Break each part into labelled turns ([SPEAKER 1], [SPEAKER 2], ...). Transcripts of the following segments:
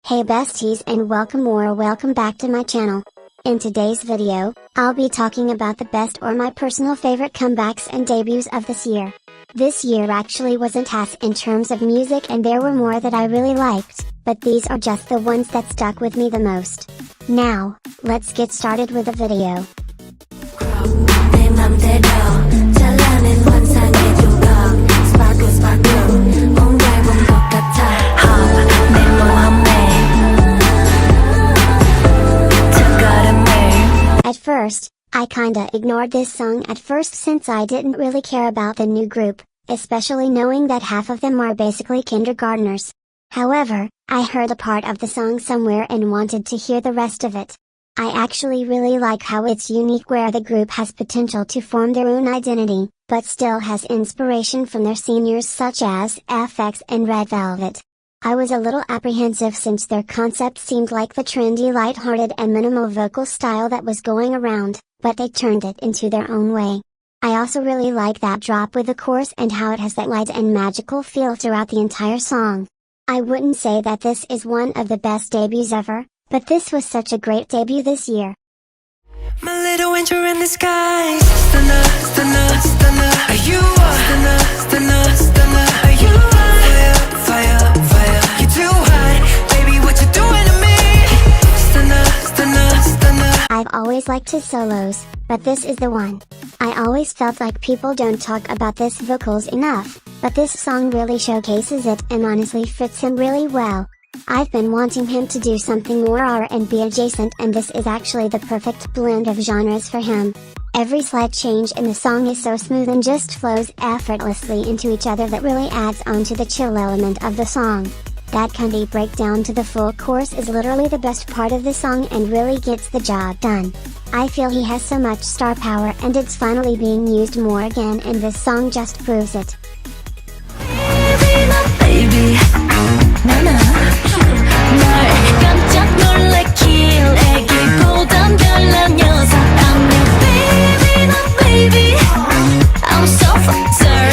[SPEAKER 1] Hey besties and welcome back to my channel. In today's video, I'll be talking about the best or my personal favorite comebacks and debuts of this year. This year actually wasn't as in terms of music and there were more that I really liked, but these are just the ones that stuck with me the most. Now, let's get started with the video. At first, I kinda ignored this song at first since I didn't really care about the new group, especially knowing that half of them are basically kindergartners. However, I heard a part of the song somewhere and wanted to hear the rest of it. I actually really like how it's unique where the group has potential to form their own identity, but still has inspiration from their seniors such as FX and Red Velvet. I was a little apprehensive since their concept seemed like the trendy light-hearted and minimal vocal style that was going around, but they turned it into their own way. I also really like that drop with the chorus and how it has that light and magical feel throughout the entire song. I wouldn't say that this is one of the best debuts ever, but this was such a great debut this year.
[SPEAKER 2] My little angel in the sky, stunner, stunner, stunner. Are you stunner, stunner, stunner? Are you fire, fire, fire? You're too hot, baby. What you doing to me? Stunner, stunner, stunner.
[SPEAKER 1] I've always liked his solos, but this is the one. I always felt like people don't talk about this vocals enough, but this song really showcases it and honestly fits him really well. I've been wanting him to do something more R&B adjacent and this is actually the perfect blend of genres for him. Every slight change in the song is so smooth and just flows effortlessly into each other that really adds on to the chill element of the song. That kinda breakdown to the full chorus is literally the best part of the song and really gets the job done. I feel he has so much star power and it's finally being used more again and this song just proves it.
[SPEAKER 2] Baby,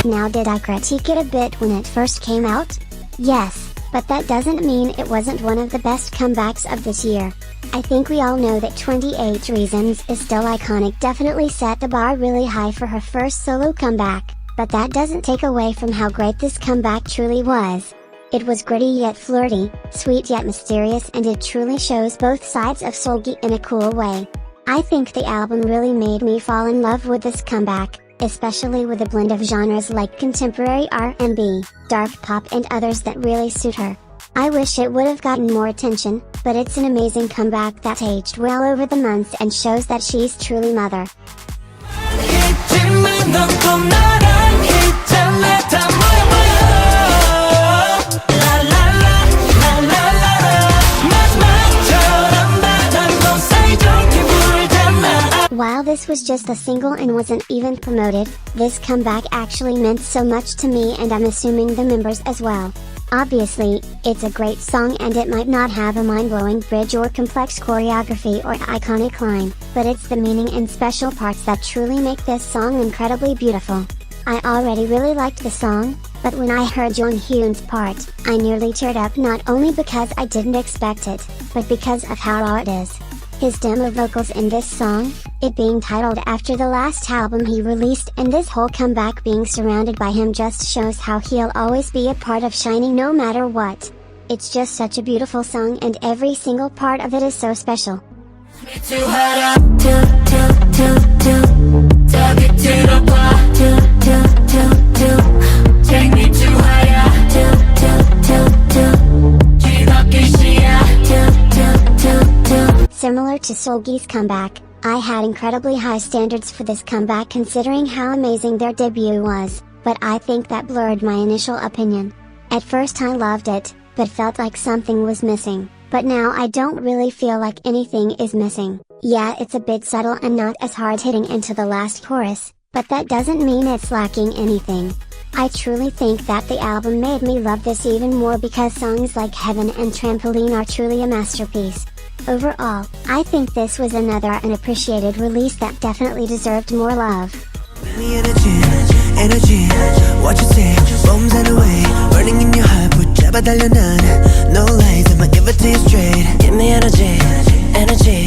[SPEAKER 1] Now did I critique it a bit when it first came out? Yes, but that doesn't mean it wasn't one of the best comebacks of this year. I think we all know that 28 Reasons is still iconic, definitely set the bar really high for her first solo comeback, but that doesn't take away from how great this comeback truly was. It was gritty yet flirty, sweet yet mysterious and it truly shows both sides of seulgi in a cool way. I think the album really made me fall in love with this comeback, especially with a blend of genres like contemporary R&B, dark pop and others that really suit her. I wish it would have gotten more attention, but it's an amazing comeback that aged well over the months and shows that she's truly mother. While this was just a single and wasn't even promoted, this comeback actually meant so much to me and I'm assuming the members as well. Obviously, it's a great song and it might not have a mind-blowing bridge or complex choreography or iconic line, but it's the meaning and special parts that truly make this song incredibly beautiful. I already really liked the song, but when I heard Jonghyun's part, I nearly teared up not only because I didn't expect it, but because of how raw it is. His demo vocals in this song, it being titled after the last album he released and this whole comeback being surrounded by him just shows how he'll always be a part of shining no matter what. It's just such a beautiful song and every single part of it is so special. Similar to seulgi's comeback, I had incredibly high standards for this comeback considering how amazing their debut was, but I think that blurred my initial opinion. At first I loved it, but felt like something was missing, but now I don't really feel like anything is missing. Yeah, it's a bit subtle and not as hard-hitting into the last chorus, but that doesn't mean it's lacking anything. I truly think that the album made me love this even more because songs like Heaven and Trampoline are truly a masterpiece. Overall, I think this was another unappreciated release that definitely deserved more love.
[SPEAKER 2] energy, what you say, bombs and away, burning in your heart, put 달려 난 No lies, I'ma give it to you straight. Give me energy, energy.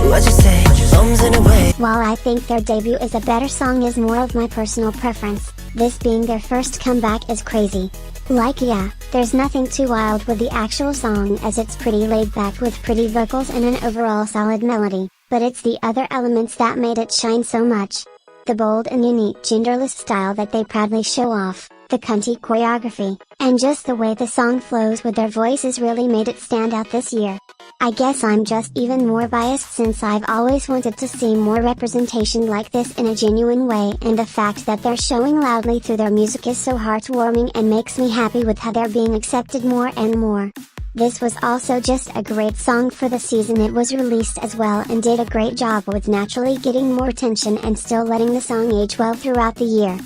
[SPEAKER 2] What you say, arms in a way.
[SPEAKER 1] While I think their debut is a better song is more of my personal preference, this being their first comeback is crazy. Like yeah, there's nothing too wild with the actual song as it's pretty laid back with pretty vocals and an overall solid melody, but it's the other elements that made it shine so much. The bold and unique genderless style that they proudly show off, the cunty choreography, and just the way the song flows with their voices really made it stand out this year. I guess I'm just even more biased since I've always wanted to see more representation like this in a genuine way, and the fact that they're showing loudly through their music is so heartwarming and makes me happy with how they're being accepted more and more. This was also just a great song for the season it was released as well and did a great job with naturally getting more attention and still letting the song age well throughout the year.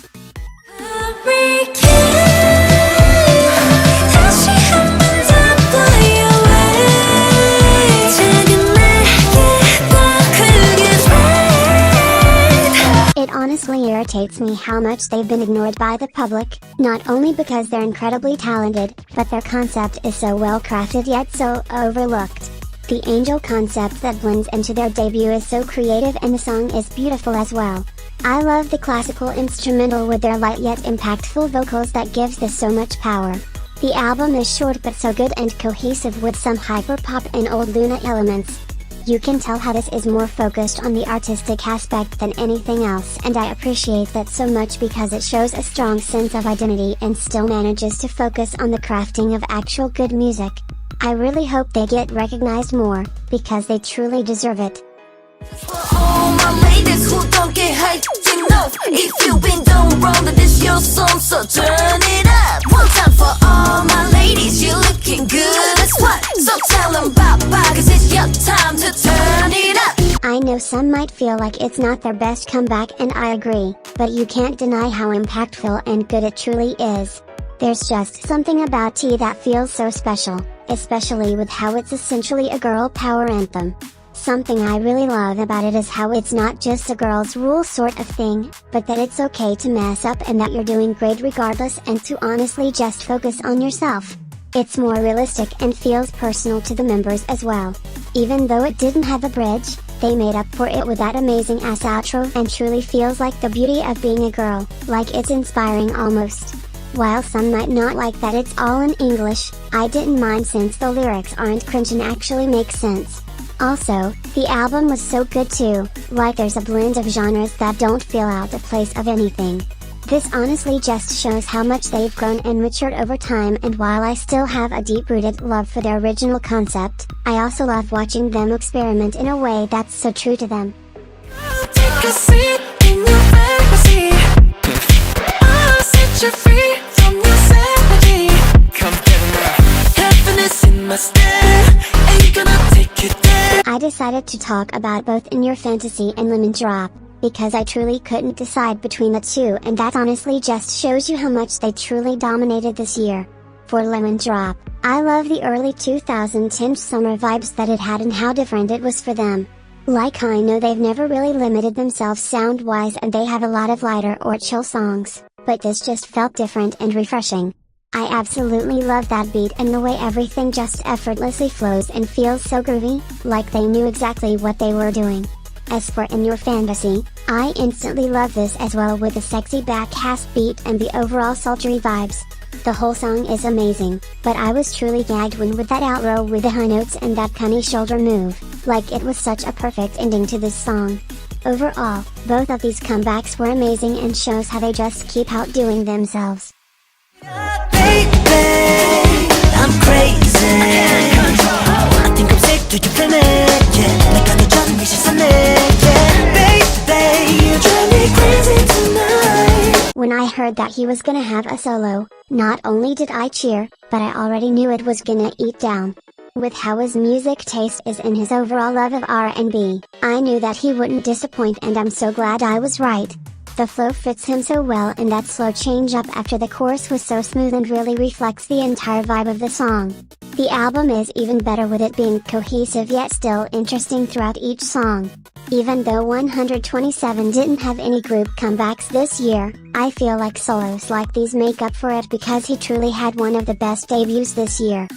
[SPEAKER 1] It honestly irritates me how much they've been ignored by the public, not only because they're incredibly talented, but their concept is so well crafted yet so overlooked. The angel concept that blends into their debut is so creative and the song is beautiful as well. I love the classical instrumental with their light yet impactful vocals that gives this so much power. The album is short but so good and cohesive with some hyper-pop and old loona elements. You can tell how this is more focused on the artistic aspect than anything else, and I appreciate that so much because it shows a strong sense of identity and still manages to focus on the crafting of actual good music. I really hope they get recognized more, because they truly deserve it.
[SPEAKER 2] For all my ladies who don't get hyped, you know, if you've been done wrong, then this your song, so turn it up. One time for all my ladies, you're looking good as what? So tell them bye-bye, cause it's your time to turn it up.
[SPEAKER 1] I know some might feel like it's not their best comeback and I agree, but you can't deny how impactful and good it truly is. There's just something about T that feels so special, especially with how it's essentially a girl power anthem. Something I really love about it is how it's not just a girls' rule sort of thing, but that it's okay to mess up and that you're doing great regardless and to honestly just focus on yourself. It's more realistic and feels personal to the members as well. Even though it didn't have a bridge, they made up for it with that amazing ass outro and truly feels like the beauty of being a girl, like it's inspiring almost. While some might not like that it's all in English, I didn't mind since the lyrics aren't cringe and actually make sense. Also, the album was so good too, like there's a blend of genres that don't feel out of place of anything. This honestly just shows how much they've grown and matured over time, and while I still have a deep-rooted love for their original concept, I also love watching them experiment in a way that's so true to them.
[SPEAKER 2] Take a seat in your fantasy. I'll set you free from your sanity. Come get now. Happiness in my stare. Ain't gonna take it there.
[SPEAKER 1] I decided to talk about both In Your Fantasy and Lemon Drop, because I truly couldn't decide between the two, and that honestly just shows you how much they truly dominated this year. For Lemon Drop, I love the early 2010s summer vibes that it had and how different it was for them. Like I know they've never really limited themselves sound-wise and they have a lot of lighter or chill songs, but this just felt different and refreshing. I absolutely love that beat and the way everything just effortlessly flows and feels so groovy, like they knew exactly what they were doing. As for In Your Fantasy, I instantly love this as well with the sexy back half beat and the overall sultry vibes. The whole song is amazing, but I was truly gagged when with that outro with the high notes and that cunny shoulder move, like it was such a perfect ending to this song. Overall, both of these comebacks were amazing and shows how they just keep outdoing themselves.
[SPEAKER 2] Baby, I'm crazy. I think I'm sick to your planet. Yeah, like I'm driving me yeah. Baby, you drive me crazy tonight.
[SPEAKER 1] When I heard that he was gonna have a solo, not only did I cheer, but I already knew it was gonna eat down. With how his music taste is and his overall love of R&B, I knew that he wouldn't disappoint, and I'm so glad I was right. The flow fits him so well, and that slow change up after the chorus was so smooth and really reflects the entire vibe of the song. The album is even better with it being cohesive yet still interesting throughout each song. Even though 127 didn't have any group comebacks this year, I feel like solos like these make up for it because he truly had one of the best debuts this year.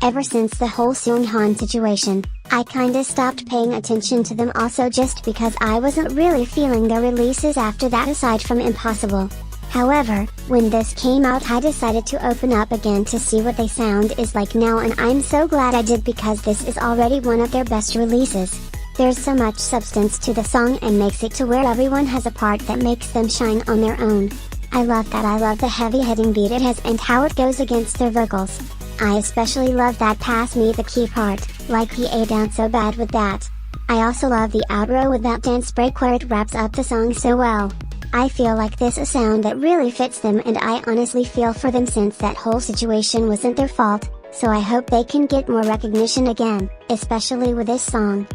[SPEAKER 1] Ever since the whole Seunghan situation, I kinda stopped paying attention to them also just because I wasn't really feeling their releases after that aside from Impossible. However, when this came out I decided to open up again to see what they sound is like now, and I'm so glad I did because this is already one of their best releases. There's so much substance to the song and makes it to where everyone has a part that makes them shine on their own. I love that. I love the heavy hitting beat it has and how it goes against their vocals. I especially love that pass me the key part, like he ate down so bad with that. I also love the outro with that dance break where it wraps up the song so well. I feel like this is a sound that really fits them, and I honestly feel for them since that whole situation wasn't their fault, so I hope they can get more recognition again, especially with this song.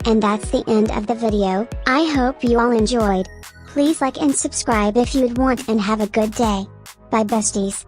[SPEAKER 1] And that's the end of the video. I hope you all enjoyed. Please like and subscribe if you'd want, and have a good day. Bye besties.